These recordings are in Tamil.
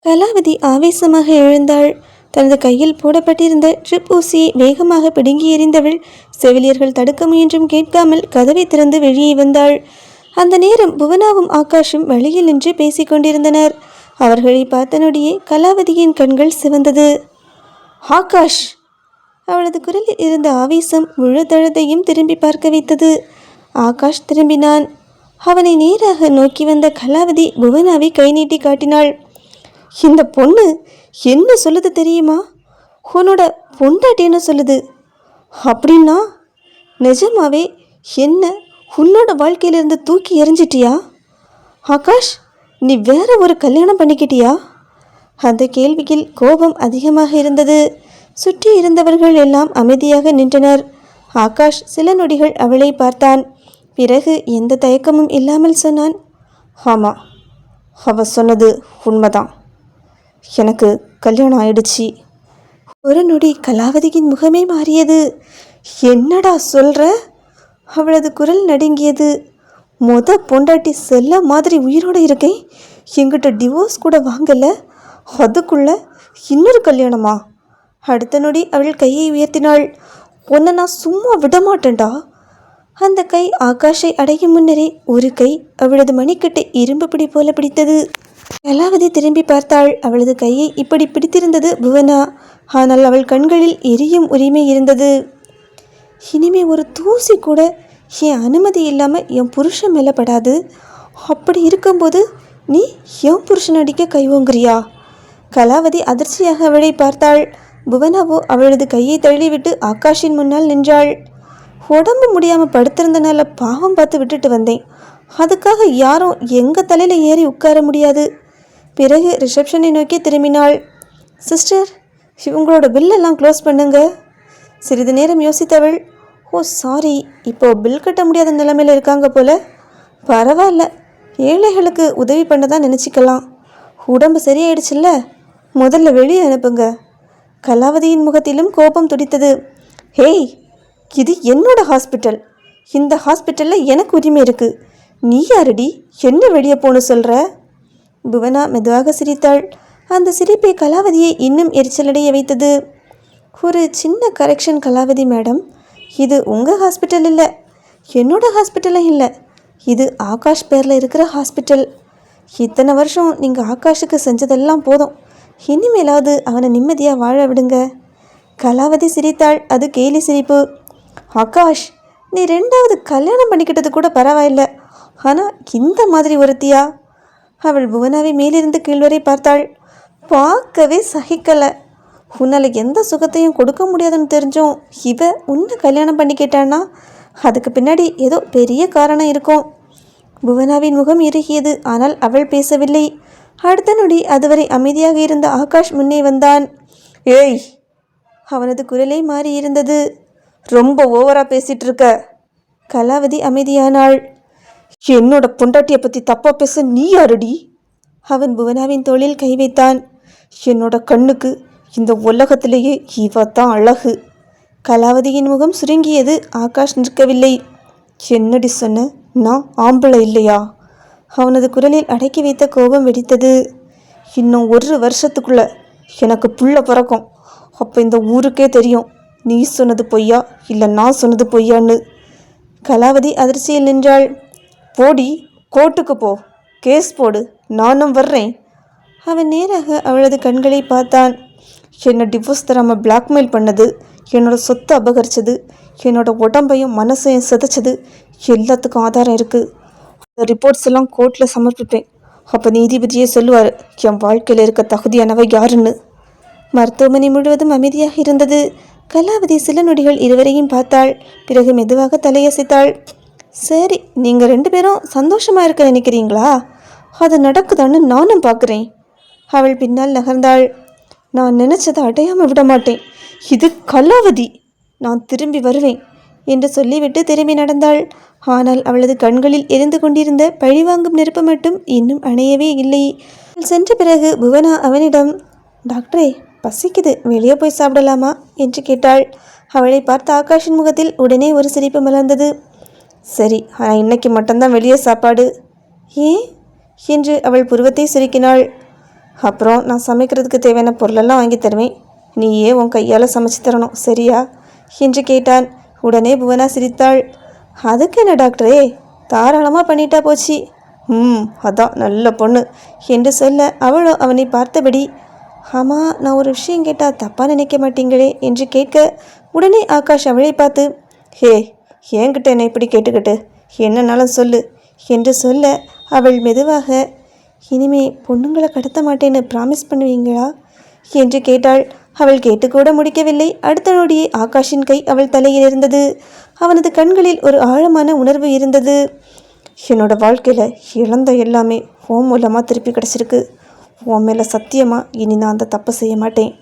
கலாவதி ஆவேசமாக எழுந்தாள். தனது கையில் போடப்பட்டிருந்த ட்ரிப் ஊசியை வேகமாக பிடுங்கி எறிந்தவள் செவிலியர்கள் தடுக்க முயன்றும் கேட்காமல் கதவை திறந்து வெளியே வந்தாள். அந்த நேரம் புவனாவும் ஆகாஷும் வழியில் நின்று பேசிக்கொண்டிருந்தனர். அவர்களை பார்த்த நொடியே கலாவதியின் கண்கள் சிவந்தது. ஆகாஷ்! அவளது குரலில் இருந்த ஆவேசம் முழு தழுத்தையும் திரும்பி பார்க்க வைத்தது. ஆகாஷ் திரும்பினான். அவனை நேராக நோக்கி வந்த கலாவதி புவனாவை கை நீட்டி காட்டினாள். இந்த பொண்ணு என்ன சொல்லுது தெரியுமா? உன்னோட பொண்டாட்டின்னு சொல்லுது. அப்படின்னா நிஜமாவே என்ன உன்னோட வாழ்க்கையிலிருந்து தூக்கி எறிஞ்சிட்டியா? ஆகாஷ், நீ வேற ஒரு கல்யாணம் பண்ணிக்கிட்டியா? அந்த கேள்வியில் கோபம் அதிகமாக இருந்தது. சுற்றி இருந்தவர்கள் எல்லாம் அமைதியாக நின்றனர். ஆகாஷ் சில நொடிகள் அவளை பார்த்தான். பிறகு எந்த தயக்கமும் இல்லாமல் சொன்னான், ஆமாம், அவ சொன்னது உண்மைதான். எனக்கு கல்யாணம் ஆயிடுச்சு. ஒரு நொடி கலாவதியின் முகமே மாறியது. என்னடா சொல்ற? அவளது குரல் நடுங்கியது. பொண்டாட்டி செல்ல மாதிரி உயிரோடு இருக்கேன், எங்கிட்ட டிவோர்ஸ் கூட வாங்கல, அதுக்குள்ள இன்னொரு கல்யாணமா? அடுத்த நொடி அவள் கையை உயர்த்தினாள். உன்னை நான் சும்மா விடமாட்டேன்டா. அந்த கை ஆகாஷை அடையும் முன்னரே ஒரு கை அவளது மணிக்கட்டை இரும்பு பிடி போல பிடித்தது. கலாவதி திரும்பி பார்த்தாள். அவளது கையை இப்படி பிடித்திருந்தது புவனா. ஆனால் அவள் கண்களில் எரியும் உரிமை இருந்தது. இனிமே ஒரு தூசி கூட என் அனுமதி இல்லாமல் என் புருஷன் மேலே படாது. அப்படி இருக்கும்போது நீ என் புருஷன் அடிக்க கைவோங்கிறியா? கலாவதி அதிர்ச்சியாக அவளை பார்த்தாள். புவனாவோ அவளது கையை தள்ளிவிட்டு ஆகாஷின் முன்னால் நின்றாள். உடம்பு முடியாமல் படுத்திருந்தனால பாவம் பார்த்து விட்டுட்டு வந்தேன். அதுக்காக யாரும் எங்கள் தலையில் ஏறி உட்கார முடியாது. பிறகு ரிசப்ஷனை நோக்கி திரும்பினாள். சிஸ்டர், இவங்களோட பில்லெல்லாம் க்ளோஸ் பண்ணுங்க. சிறிது நேரம் யோசித்தவள், ஓ சாரி, இப்போது பில் கட்ட முடியாத நிலைமையில் இருக்காங்க போல. பரவாயில்ல, ஏழைகளுக்கு உதவி பண்ண தான் நினச்சிக்கலாம். உடம்பு சரியாயிடுச்சுல்ல, முதல்ல வெளியே அனுப்புங்க. கலாவதியின் முகத்திலும் கோபம் துடித்தது. ஹேய், இது என்னோட ஹாஸ்பிட்டல். இந்த ஹாஸ்பிட்டலில் எனக்கு உரிமை இருக்குது. நீ யாரடி என்ன வெளியே போன்னு சொல்கிற? புவனா மெதுவாக சிரித்தாள். அந்த சிரிப்பை கலாவதியை இன்னும் எரிச்சலடைய வைத்தது. ஒரு சின்ன கரெக்ஷன் கலாவதி மேடம், இது உங்கள் ஹாஸ்பிட்டல் இல்லை, என்னோட ஹாஸ்பிட்டலும் இல்லை. இது ஆகாஷ் பேரில் இருக்கிற ஹாஸ்பிட்டல். இத்தனை வருஷம் நீங்கள் ஆகாஷுக்கு செஞ்சதெல்லாம் போதும். இனிமேலாவது அவனை நிம்மதியாக வாழ விடுங்க. கலாவதி சிரித்தாள். அது கேலி சிரிப்பு. ஆகாஷ், நீ ரெண்டாவது கல்யாணம் பண்ணிக்கிட்டது கூட பரவாயில்ல, ஆனால் இந்த மாதிரி ஒருத்தியா? அவள் புவனாவை மேலிருந்து கீழ்வரை பார்த்தாள். பார்க்கவே சகிக்கலை. உன்னால் எந்த சுகத்தையும் கொடுக்க முடியாதுன்னு தெரிஞ்சும் இவ உன்னை கல்யாணம் பண்ணிக்கிட்டான்னா அதுக்கு பின்னாடி ஏதோ பெரிய காரணம் இருக்கும். புவனாவின் முகம் இறுகியது. ஆனால் அவள் பேசவில்லை. அடுத்த நொடி அதுவரை அமைதியாக இருந்த ஆகாஷ் முன்னே வந்தான். ஏய்! அவனது குரலே மாறி இருந்தது. ரொம்ப ஓவரா பேசிட்டு இருக்க. கலாவதி அமைதியானாள். என்னோட பொண்டாட்டியை பற்றி தப்பாக பேச நீ யாரடி? அவன் புவனாவின் தோளில் கை வைத்தான். என்னோட கண்ணுக்கு இந்த உலகத்திலேயே இவ தான் அழகு. கலாவதியின் முகம் சுருங்கியது. ஆகாஷ் நிற்கவில்லை. என்னடி சொன்ன? நான் ஆம்பளை இல்லையா? அவனது குரலில் அடக்கி வைத்த கோபம் வெடித்தது. இன்னும் ஒரு வருஷத்துக்குள்ள எனக்கு புள்ள பிறக்கும். அப்போ இந்த ஊருக்கே தெரியும் நீ சொன்னது பொய்யா இல்லை நான் சொன்னது பொய்யான்னு. கலாவதி அதிர்ச்சியில் நின்றாள். போடி, கோர்ட்டுக்கு போ, கேஸ் போடு, நானும் வர்றேன். அவன் நேராக அவளது கண்களை பார்த்தான். என்னை டிவோர்ஸ் தராமல் பிளாக்மெயில் பண்ணது, என்னோட சொத்தை அபகரிச்சது, என்னோட உடம்பையும் மனசையும் சிதைச்சது, எல்லாத்துக்கும் ஆதாரம் இருக்குது. அந்த ரிப்போர்ட்ஸ் எல்லாம் கோர்ட்டில் சமர்ப்பிப்பேன். அப்போ நீதிபதியே சொல்லுவார் என் வாழ்க்கையில் இருக்க தகுதியானவை யாருன்னு. மருத்துவமனை முழுவதும் அமைதியாக இருந்தது. கலாவதி சில நொடிகள் இருவரையும் பார்த்தாள். பிறகு மெதுவாக தலையசைத்தாள். சரி, நீங்கள் 2 பேரும் சந்தோஷமாக இருக்க நினைக்கிறீங்களா? அது நடக்குதான்னு நானும் பார்க்குறேன். அவள் பின்னால் நகர்ந்தாள். நான் நினச்சதை அடையாமல் விட மாட்டேன். இது கலாவதி, நான் திரும்பி வருவேன் என்று சொல்லிவிட்டு திரும்பி நடந்தாள். ஆனால் அவளது கண்களில் எரிந்து கொண்டிருந்த பழிவாங்கும் நெருப்பு மட்டும் இன்னும் அணையவே இல்லை. சென்ற பிறகு புவனா அவனிடம், டாக்டரே பசிக்குது, வெளியே போய் சாப்பிடலாமா என்று கேட்டாள். அவளை பார்த்த ஆகாஷின் முகத்தில் உடனே ஒரு சிரிப்பு மலர்ந்தது. சரி, ஆனால் இன்னைக்கு மட்டும்தான் வெளியே சாப்பாடு. ஏன் என்று அவள் புருவத்தை சுருக்கினாள். அப்புறம் நான் சமைக்கிறதுக்கு தேவையான பொருளெல்லாம் வாங்கி தருவேன். நீயே உன் கையால் சமைச்சு தரணும், சரியா என்று கேட்டான். உடனே புவனா சிரித்தாள். அதுக்கு என்ன டாக்டரே, தாராளமாக பண்ணிட்டா போச்சு. அதான் நல்ல பொண்ணு என்று சொல்ல அவளோ அவனை பார்த்தபடி, ஆமாம் நான் ஒரு விஷயம் கேட்டால் தப்பாக நினைக்க மாட்டீங்களே என்று கேட்க, உடனே ஆகாஷ் அவளை பார்த்து, ஹே என்கிட்ட என்ன இப்படி கேட்டுக்கிட்டு, என்னன்னாலும் சொல்லு என்று சொல்ல அவள் மெதுவாக, இனிமே பொண்ணுங்களை கடத்த மாட்டேன்னு ப்ராமிஸ் பண்ணுவீங்களா என்று கேட்டாள். அவள் கேட்டுக்கூட முடிக்கவில்லை. அடுத்த நொடியே ஆகாஷின் கை அவள் தலையில் இருந்தது. அவனது கண்களில் ஒரு ஆழமான உணர்வு இருந்தது. என்னோட வாழ்க்கையில் இழந்த எல்லாமே உன் மூலமாக திருப்பி கிடச்சிருக்கு. உன் மேலே சத்தியமாக இனி நான் அந்த தப்பு செய்ய மாட்டேன்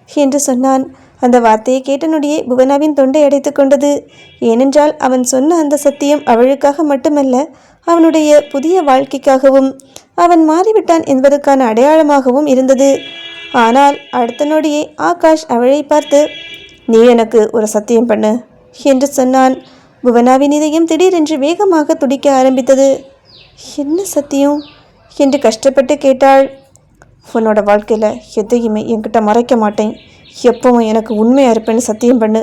என்று சொன்னான். அந்த வார்த்தையை கேட்ட நொடியே புவனாவின் தொண்டை அடைத்து கொண்டது. ஏனென்றால் அவன் சொன்ன அந்த சத்தியம் அவளுக்காக மட்டுமல்ல, அவனுடைய புதிய வாழ்க்கைக்காகவும் அவன் மாறிவிட்டான் என்பதற்கான அடையாளமாகவும் இருந்தது. ஆனால் அடுத்த நொடியே ஆகாஷ் அவளை பார்த்து, நீ எனக்கு ஒரு சத்தியம் பண்ணு என்று சொன்னான். புவனாவின் இதயம் திடீரென்று வேகமாக துடிக்க ஆரம்பித்தது. என்ன சத்தியம் என்று கஷ்டப்பட்டு கேட்டாள். உன்னோட வாழ்க்கையில் எதையுமே என்கிட்ட மறைக்க மாட்டேன், எப்பவும் எனக்கு உண்மையாக இருப்பேன்னு சத்தியம் பண்ணு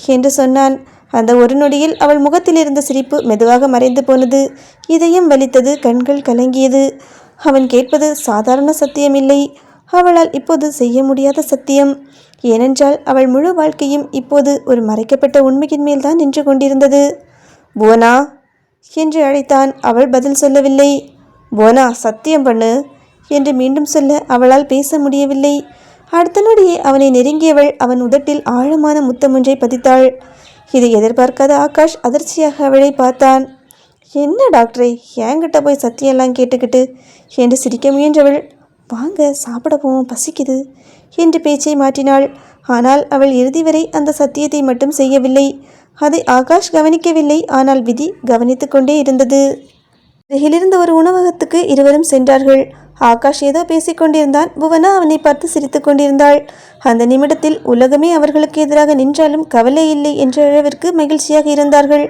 என்று சொன்னான். அந்த ஒரு நொடியில் அவள் முகத்தில் இருந்த சிரிப்பு மெதுவாக மறைந்து போனது. இதயம் வலித்தது, கண்கள் கலங்கியது. அவன் கேட்பது சாதாரண சத்தியமில்லை, அவளால் இப்போது செய்ய முடியாத சத்தியம். ஏனென்றால் அவள் முழு வாழ்க்கையும் இப்போது ஒரு மறைக்கப்பட்ட உண்மையின் மேல்தான் நின்று கொண்டிருந்தது. புவனா என்று அழைத்தான். அவள் பதில் சொல்லவில்லை. புவனா சத்தியம் பண்ணு என்று மீண்டும் சொல்ல அவளால் பேச முடியவில்லை. அடுத்த நொடியே அவனை நெருங்கியவள் அவன் உதட்டில் ஆழமான முத்தமொன்றை பதித்தாள். இதை எதிர்பார்க்காத ஆகாஷ் அதிர்ச்சியாக அவளை பார்த்தான். என்ன டாக்டரே, என்கிட்ட போய் சத்தியெல்லாம் கேட்டுக்கிட்டு என்று சிரிக்க முயன்றவள், வாங்க சாப்பிட போவோம், பசிக்குது என்று பேச்சை மாற்றினாள். ஆனால் அவள் இறுதி வரை அந்த சத்தியத்தை மட்டும் செய்யவில்லை. அதை ஆகாஷ் கவனிக்கவில்லை, ஆனால் விதி கவனித்து கொண்டே இருந்தது. அருகிலிருந்த ஒரு உணவகத்துக்கு இருவரும் சென்றார்கள். ஆகாஷ் ஏதோ பேசிக்கொண்டிருந்தான். புவனா அவனை பார்த்து சிரித்து கொண்டிருந்தாள். அந்த நிமிடத்தில் உலகமே அவர்களுக்கு எதிராக நின்றாலும் கவலை இல்லை என்ற அளவிற்கு மகிழ்ச்சியாக இருந்தார்கள்.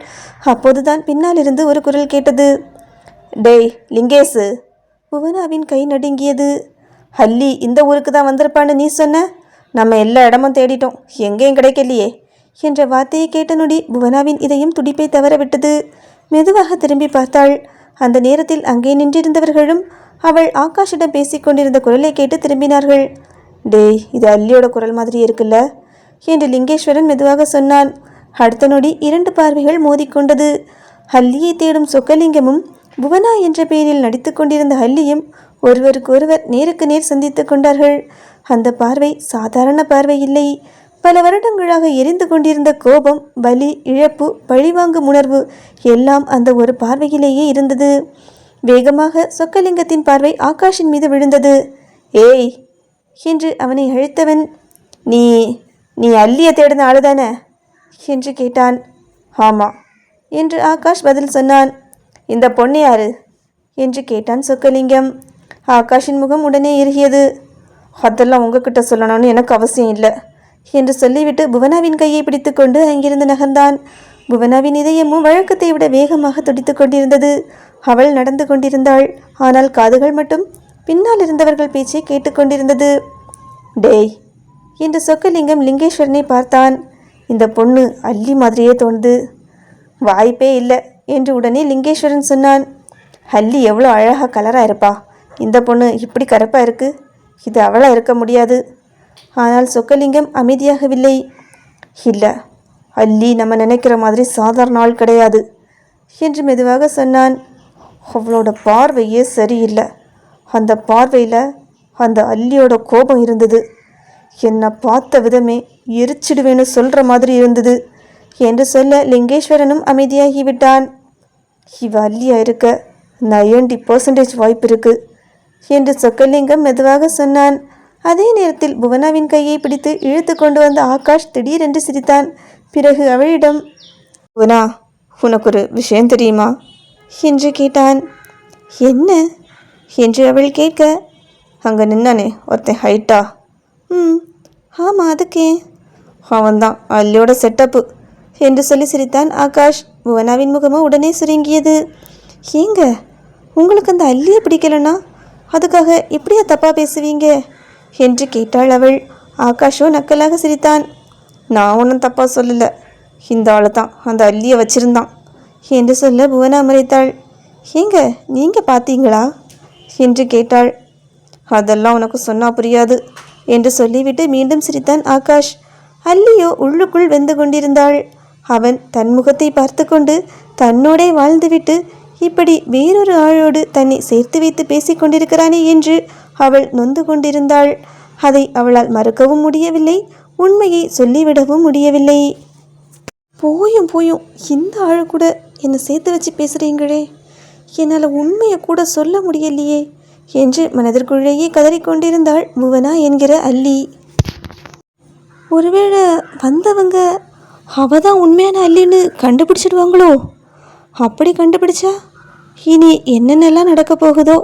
அப்போதுதான் பின்னால் இருந்து ஒரு குரல் கேட்டது. டேய் லிங்கேசு. புவனாவின் கை நடுங்கியது. ஹல்லி இந்த ஊருக்கு தான் வந்திருப்பான்னு நீ சொன்ன, நம்ம எல்லா இடமும் தேடிட்டோம், எங்கேயும் கிடைக்கலையே என்ற வார்த்தையை கேட்ட நொடி புவனாவின் இதயம் துடிப்பை தவறவிட்டது. மெதுவாக திரும்பி பார்த்தாள். அந்த நேரத்தில் அங்கே நின்றிருந்தவர்களும் அவள் ஆகாஷிடம் பேசிக்கொண்டிருந்த குரலை கேட்டு திரும்பினார்கள். டேய் இது அல்லியோட குரல் மாதிரி இருக்குல்ல என்று லிங்கேஸ்வரன் மெதுவாக சொன்னான். அடுத்த நொடி இரண்டு பார்வைகள் மோதிக்கொண்டது. ஹல்லியை தேடும் சொக்கலிங்கமும் புவனா என்ற பெயரில் நடித்து கொண்டிருந்த ஹல்லியும் ஒருவருக்கொருவர் நேருக்கு நேர் சந்தித்து கொண்டார்கள். அந்த பார்வை சாதாரண பார்வை இல்லை. பல வருடங்களாக எரிந்து கொண்டிருந்த கோபம், வலி, இழப்பு, பழிவாங்கும் உணர்வு எல்லாம் அந்த ஒரு பார்வையிலேயே இருந்தது. வேகமாக சொக்கலிங்கத்தின் பார்வை ஆகாஷின் மீது விழுந்தது. ஏய் என்று அவனை அழைத்தவன், நீ நீ அல்லியை தேடின ஆளுதானே என்று கேட்டான். ஆமாம் என்று ஆகாஷ் பதில் சொன்னான். இந்த பொண்ணு யாரு என்று கேட்டான் சொக்கலிங்கம். ஆகாஷின் முகம் உடனே இறுகியது. அதெல்லாம் உங்ககிட்ட சொல்லணும்னு எனக்கு அவசியம் இல்லை என்று சொல்லிவிட்டு புவனாவின் கையை பிடித்து கொண்டு அங்கிருந்து நகர்ந்தான். புவனாவின் இதயமும் வழக்கத்தை விட வேகமாக துடித்து கொண்டிருந்தது. அவள் நடந்து கொண்டிருந்தாள். ஆனால் காதுகள் மட்டும் பின்னால் இருந்தவர்கள் பேச்சை கேட்டுக்கொண்டிருந்தது. டேய் என்று சொக்கலிங்கம் லிங்கேஸ்வரனை பார்த்தான். இந்த பொண்ணு அல்லி மாதிரியே தோணுது. வாய்ப்பே இல்லை என்று உடனே லிங்கேஸ்வரன் சொன்னான். அல்லி எவ்வளோ அழகாக கலராக இருப்பா, இந்த பொண்ணு இப்படி கருப்பாக இருக்கு, இது அவளாக இருக்க முடியாது. ஆனால் சொக்கலிங்கம் அமைதியாகவில்லை. இல்லை, அல்லி நம்ம நினைக்கிற மாதிரி சாதாரண ஆள் கிடையாது என்று மெதுவாக சொன்னான். அவளோட பார்வையே சரியில்லை. அந்த பார்வையில் அந்த அல்லியோட கோபம் இருந்தது. என்னை பார்த்த விதமே எரிச்சிடுவேன்னு சொல்கிற மாதிரி இருந்தது என்று சொல்ல லிங்கேஸ்வரனும் அமைதியாகிவிட்டான். இவ அல்லியா இருக்க 90% வாய்ப்பு இருக்குது என்று சொக்கலிங்கம் மெதுவாக சொன்னான். அதே நேரத்தில் புவனாவின் கையை பிடித்து இழுத்து கொண்டு வந்த ஆகாஷ் திடீரென்று சிரித்தான். பிறகு அவளிடம், புவனா உனக்கு ஒரு விஷயம் தெரியுமா என்று கேட்டான். என்ன என்று அவள் கேட்க, அங்கே நின்னானே ஒருத்தன் ஹைட்டா. ஆமாம், அதுக்கே? அவன்தான் அல்லியோட செட்டப்பு என்று சொல்லி சிரித்தான் ஆகாஷ். புவனாவின் முகமும் உடனே சுருங்கியது. ஏங்க உங்களுக்கு அந்த அல்லியை பிடிக்கலன்னா அதுக்காக எப்படியா தப்பாக பேசுவீங்க என்று கேட்டாள் அவள். ஆகாஷோ நக்கலாக சிரித்தான். நான் ஒன்றும் தப்பாக சொல்லலை, இந்த ஆளு தான் அந்த அல்லியை வச்சிருந்தான் என்று சொல்ல புவனா மறைத்தாள். ஏங்க நீங்கள் பார்த்தீங்களா என்று கேட்டாள். அதெல்லாம் உனக்கு சொன்னால் புரியாது என்று சொல்லிவிட்டு மீண்டும் சிரித்தான் ஆகாஷ். அல்லியோ உள்ளுக்குள் வெந்து கொண்டிருந்தாள். அவன் தன் முகத்தை பார்த்து கொண்டு தன்னோடே வாழ்ந்துவிட்டு இப்படி வேறொரு ஆளோடு தன்னை சேர்த்து வைத்து பேசிக் கொண்டிருக்கிறானே என்று அவள் நொந்து கொண்டிருந்தாள். அதை அவளால் மறுக்கவும் முடியவில்லை, உண்மையை சொல்லிவிடவும் முடியவில்லை. போயும் போயும் இந்த ஆள் கூட என்னை சேர்த்து வச்சு பேசுகிறீங்களே, என்னால் உண்மையை கூட சொல்ல முடியலையே என்று மனதிற்குள்ளேயே கதறிக்கொண்டிருந்தாள் புவனா என்கிற அல்லி. ஒருவேளை வந்தவங்க அவதான் உண்மையான அல்லின்னு கண்டுபிடிச்சிடுவாங்களோ? அப்படி கண்டுபிடிச்சா இனி என்னென்னலாம் நடக்க போகுதோ?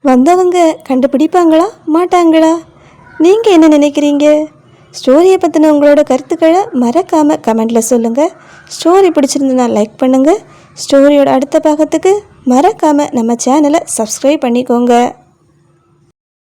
வந்தவங்க கண்டுபிடிப்பாங்களா மாட்டாங்களா? நீங்கள் என்ன நினைக்கிறீங்க? ஸ்டோரியை பற்றின உங்களோட கருத்துக்களை மறக்காமல் கமெண்டில் சொல்லுங்கள். ஸ்டோரி பிடிச்சிருந்ததுன்னா லைக் பண்ணுங்கள். ஸ்டோரியோட அடுத்த பாகத்துக்கு மறக்காமல் நம்ம சேனலை சப்ஸ்கிரைப் பண்ணிக்கோங்க.